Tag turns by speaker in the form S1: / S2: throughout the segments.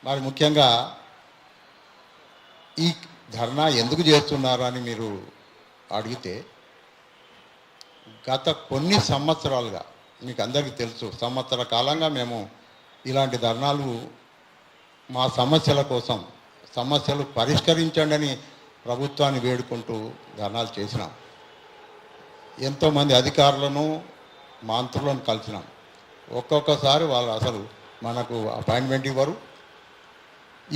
S1: మరి ముఖ్యంగా ఈ ధర్నా ఎందుకు చేస్తున్నారు అని మీరు అడిగితే, గత కొన్ని సంవత్సరాలుగా మీకు అందరికీ తెలుసు, సంవత్సర కాలంగా మేము ఇలాంటి ధర్నాలు మా సమస్యల కోసం, సమస్యలు పరిష్కరించండి అని ప్రభుత్వాన్ని వేడుకుంటూ ధర్నాలు చేసినాం. ఎంతోమంది అధికారులను మంత్రులను కలిసినాం. ఒక్కొక్కసారి వాళ్ళు అసలు మనకు అపాయింట్మెంట్ ఇవ్వరు,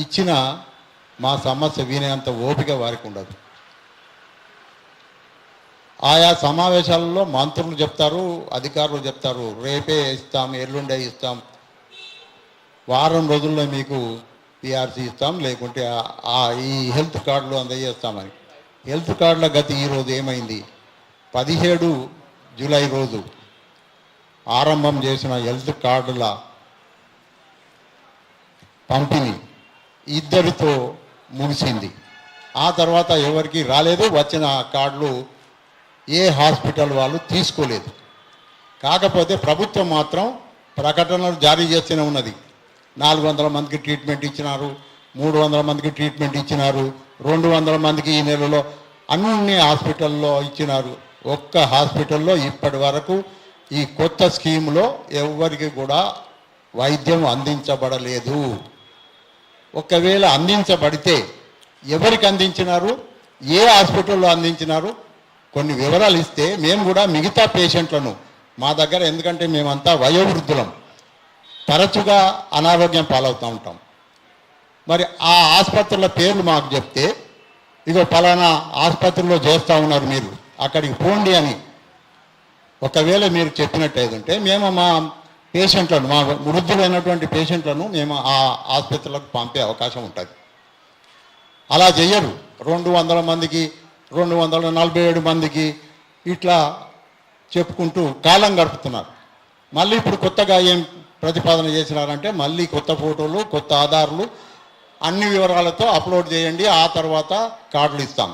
S1: ఇచ్చిన మా సమస్య వినేంత ఓపిక వారికి ఉండదు. ఆయా సమావేశాలలో మంత్రులు చెప్తారు, అధికారులు చెప్తారు, రేపే ఇస్తాం, ఎల్లుండే ఇస్తాం, వారం రోజుల్లో మీకు పిఆర్సీ ఇస్తాం, లేకుంటే ఈ హెల్త్ కార్డులు అందజేస్తామని. హెల్త్ కార్డుల గతి ఈరోజు ఏమైంది? 17 జూలై రోజు ఆరంభం చేసిన హెల్త్ కార్డుల పంపిణీ 2తో ముగిసింది. ఆ తర్వాత ఎవరికి రాలేదు. వచ్చిన కార్డులు ఏ హాస్పిటల్ వాళ్ళు తీసుకోలేదు. కాకపోతే ప్రభుత్వం మాత్రం ప్రకటనలు జారీ చేస్తూనే ఉన్నది. 400 మందికి ట్రీట్మెంట్ ఇచ్చినారు, 300 మందికి ట్రీట్మెంట్ ఇచ్చినారు, 200 మందికి ఈ నెలలో అన్ని హాస్పిటల్లో ఇచ్చినారు. ఒక్క హాస్పిటల్లో ఇప్పటి వరకు ఈ కొత్త స్కీములో ఎవరికి కూడా వైద్యం అందించబడలేదు. ఒకవేళ అందించబడితే ఎవరికి అందించినారు, ఏ హాస్పిటల్లో అందించినారు, కొన్ని వివరాలు ఇస్తే మేము కూడా మిగతా పేషెంట్లను మా దగ్గర, ఎందుకంటే మేమంతా వయోవృద్ధులం, తరచుగా అనారోగ్యం పాలవుతూ ఉంటాం. మరి ఆ ఆసుపత్రుల పేర్లు మాకు చెప్తే, ఇగో పలానా ఆసుపత్రిలో చేస్తూ ఉన్నారు, మీరు అక్కడికి పోండి అని ఒకవేళ మీరు చెప్పినట్టయితే మేము మా పేషెంట్లను, మా వృద్ధులైనటువంటి పేషెంట్లను మేము ఆ ఆసుపత్రులకు పంపే అవకాశం ఉంటుంది. అలా చెయ్యరు. 200 మందికి, 247 మందికి ఇట్లా చెప్పుకుంటూ కాలం గడుపుతున్నారు. మళ్ళీ ఇప్పుడు కొత్తగా ఏం ప్రతిపాదన చేసినారంటే, మళ్ళీ కొత్త ఫోటోలు, కొత్త ఆధార్లు, అన్ని వివరాలతో అప్లోడ్ చేయండి, ఆ తర్వాత కార్డులు ఇస్తాం.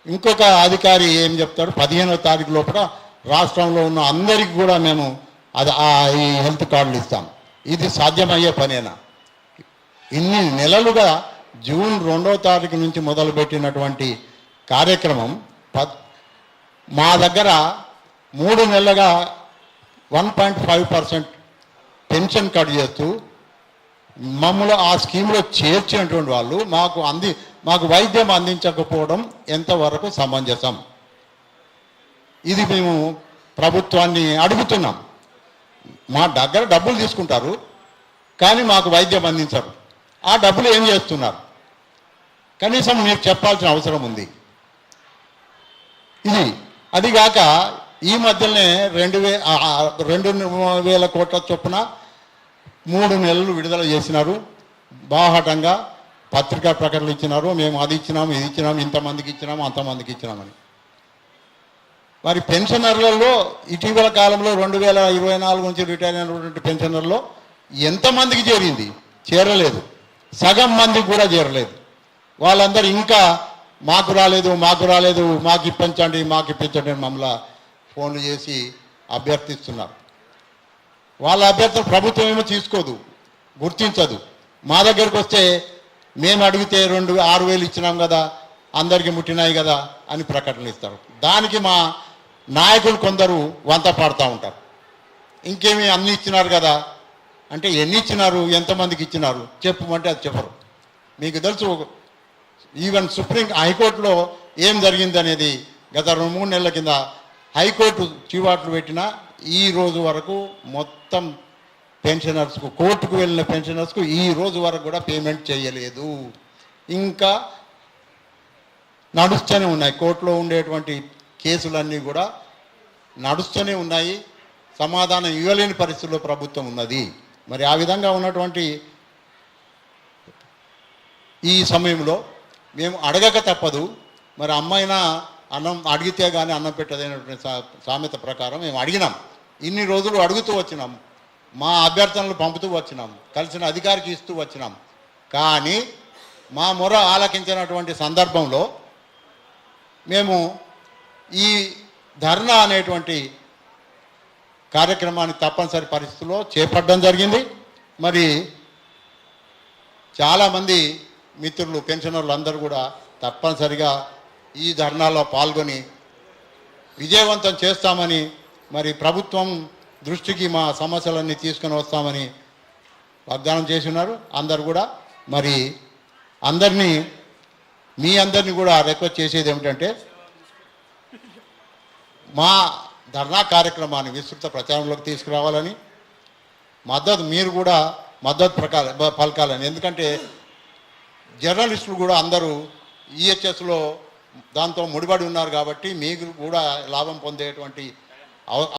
S1: ఇంకొక అధికారి ఏం చెప్తాడు, 15వ తారీఖు లోపల రాష్ట్రంలో ఉన్న అందరికీ కూడా మేము ఈ హెల్త్ కార్డులు ఇస్తాం. ఇది సాధ్యమయ్యే పనేనా? ఇన్ని నెలలుగా జూన్ 2వ తారీఖు నుంచి మొదలుపెట్టినటువంటి కార్యక్రమం మా దగ్గర 3 నెలలుగా 1.5% పెన్షన్ కట్ చేస్తూ మమ్మల్ని ఆ స్కీమ్లో చేర్చినటువంటి వాళ్ళు మాకు వైద్యం అందించకపోవడం ఎంతవరకు సమంజసం? ఇది మేము ప్రభుత్వాన్ని అడుగుతున్నాం. మా దగ్గర డబ్బులు తీసుకుంటారు, కానీ మాకు వైద్యం అందించరు. ఆ డబ్బులు ఏం చేస్తున్నారు? కనీసం మీరు చెప్పాల్సిన అవసరం ఉంది. ఇది అదిగాక ఈ మధ్యనే 2,000 కోట్ల చొప్పున 3 నెలలు విడుదల చేసినారు. బాహాటంగా పత్రికా ప్రకటనలు ఇచ్చినారు, మేము అది ఇచ్చినాము, ఇది ఇచ్చినాము, ఇంతమందికి ఇచ్చినాము, అంతమందికి ఇచ్చినామని. మరి పెన్షనర్లలో ఇటీవల కాలంలో 2024 నుంచి రిటైర్ అయినటువంటి పెన్షనర్లో ఎంతమందికి చేరింది? చేరలేదు. సగం మందికి కూడా చేరలేదు. వాళ్ళందరూ ఇంకా మాకు రాలేదు, మాకు ఇప్పించండి అని మమ్మల్ని ఫోన్లు చేసి అభ్యర్థిస్తున్నారు. వాళ్ళ అభ్యర్థన ప్రభుత్వం ఏమో తీసుకోదు, గుర్తించదు. మా దగ్గరికి వస్తే మేము అడిగితే 6,000 ఇచ్చినాం కదా, అందరికీ ముట్టినాయి కదా అని ప్రకటనలు ఇస్తారు. దానికి మా నాయకులు కొందరు వంత పాడుతూ ఉంటారు. ఇంకేమి అన్ని ఇచ్చినారు కదా అంటే, ఎన్ని ఇచ్చినారు, ఎంతమందికి ఇచ్చినారు చెప్పమంటే అది చెప్పరు. మీకు తెలుసు, ఈవెన్ హైకోర్టులో ఏం జరిగింది అనేది గత 2-3 నెలల కింద హైకోర్టు చీవాట్లు పెట్టినా ఈ రోజు వరకు మొత్తం పెన్షనర్స్కు, కోర్టుకు వెళ్ళిన పెన్షనర్స్కు ఈ రోజు వరకు కూడా పేమెంట్ చేయలేదు. ఇంకా నడుస్తూనే ఉన్నాయి. కోర్టులో ఉండేటువంటి కేసులన్నీ కూడా నడుస్తూనే ఉన్నాయి. సమాధానం ఇవ్వలేని పరిస్థితుల్లో ప్రభుత్వం ఉన్నది. మరి ఆ విధంగా ఉన్నటువంటి ఈ సమయంలో మేము అడగక తప్పదు. మరి అమ్మాయినా అన్నం అడిగితే కానీ అన్నం పెట్టదైనటువంటి సామెత ప్రకారం మేము అడిగినాం. ఇన్ని రోజులు అడుగుతూ వచ్చినాం, మా అభ్యర్థనలు పంపుతూ వచ్చినాం, కలిసిన అధికారికి ఇస్తూ వచ్చినాం. కానీ మా మొర ఆలకించినటువంటి సందర్భంలో మేము ఈ ధర్నా అనేటువంటి కార్యక్రమాన్ని తప్పనిసరి పరిస్థితుల్లో చేపట్టడం జరిగింది. మరి చాలామంది మిత్రులు పెన్షనర్లు అందరూ కూడా తప్పనిసరిగా ఈ ధర్నాలో పాల్గొని విజయవంతం చేస్తామని, మరి ప్రభుత్వం దృష్టికి మా సమస్యలన్నీ తీసుకొని వస్తామని వాగ్దానం చేసి ఉన్నారు. అందరు కూడా మరి మీ అందరినీ కూడా రిక్వెస్ట్ చేసేది ఏమిటంటే మా ధర్నా కార్యక్రమాన్ని విస్తృత ప్రచారంలోకి తీసుకురావాలని, మీరు కూడా మద్దతు పలకాలని. ఎందుకంటే జర్నలిస్టులు కూడా అందరూ ఈహెచ్ఎస్లో దాంతో ముడిపడి ఉన్నారు కాబట్టి మీకు కూడా లాభం పొందేటువంటి